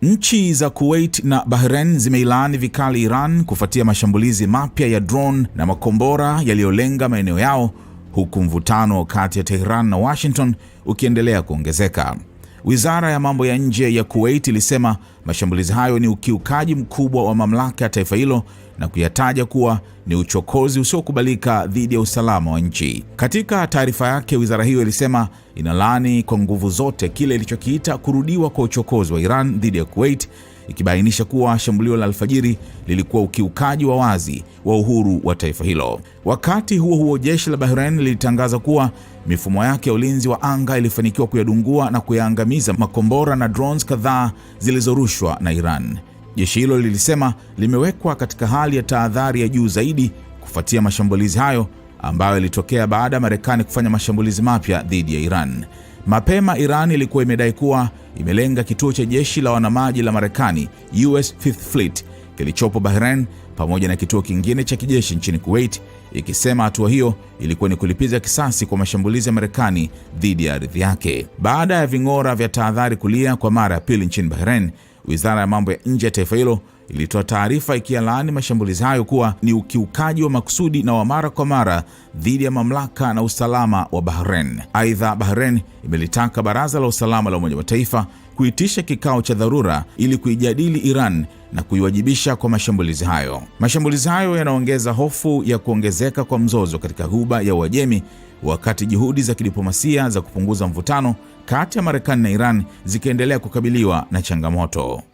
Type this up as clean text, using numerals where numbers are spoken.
Nchi za Kuwait na Bahrain zimeilaani vikali Iran kufuatia mashambulizi mapya ya drone na makombora yaliyolenga maeneo yao, huku mvutano kati ya Tehran na Washington ukiendelea kuongezeka. Wizara ya mambo ya nje ya Kuwait ilisema mashambulizi hayo ni ukiukaji mkubwa wa mamlaka ya taifa hilo na kuyataja kuwa ni uchokozi usiokubalika dhidi ya usalama wa nchi. Katika taarifa yake, wizara hiyo ilisema inalaani kwa nguvu zote kile ilichokiita kurudiwa kwa uchokozi wa Iran dhidi ya Kuwait, ikibainisha kuwa shambulio la alfajiri lilikuwa ukiukaji wa wazi wa uhuru wa taifa hilo. Wakati huo huo, jeshi la Bahrain lilitangaza kuwa mifumo yake ya ulinzi wa anga ilifanikiwa kuyadungua na kuyaangamiza makombora na drones kadhaa zilizorushwa na Iran. Jeshi hilo lilisema limewekwa katika hali ya tahadhari ya juu zaidi kufuatia mashambulizi hayo ambayo yalitokea baada ya Marekani kufanya mashambulizi mapya dhidi ya Iran. Mapema Iran ilikuwa imedai kuwa imelenga kituo cha jeshi la wanamaji la Marekani, US Fifth Fleet, kilichopo Bahrain, pamoja na kituo kingine cha kijeshi nchini Kuwait, ikisema hatua hiyo ilikuwa ni kulipiza kisasi kwa mashambulizi ya Marekani dhidi ya ardhi yake. Baada ya ving'ora vya tahadhari kulia kwa mara ya pili nchini Bahrain, wizara ya mambo ya nje ya taifa hilo ilitoa taarifa ikilaani mashambulizi hayo kuwa ni ukiukaji wa makusudi na wa mara kwa mara dhidi ya mamlaka na usalama wa Bahrain. Aidha, Bahrain imelitaka Baraza la Usalama la Umoja wa Mataifa kuitisha kikao cha dharura ili kuijadili Iran na kuiwajibisha kwa mashambulizi hayo. Mashambulizi hayo yanaongeza hofu ya kuongezeka kwa mzozo katika Ghuba ya Uajemi, wakati juhudi za kidiplomasia za kupunguza mvutano kati ya Marekani na Iran zikiendelea kukabiliwa na changamoto.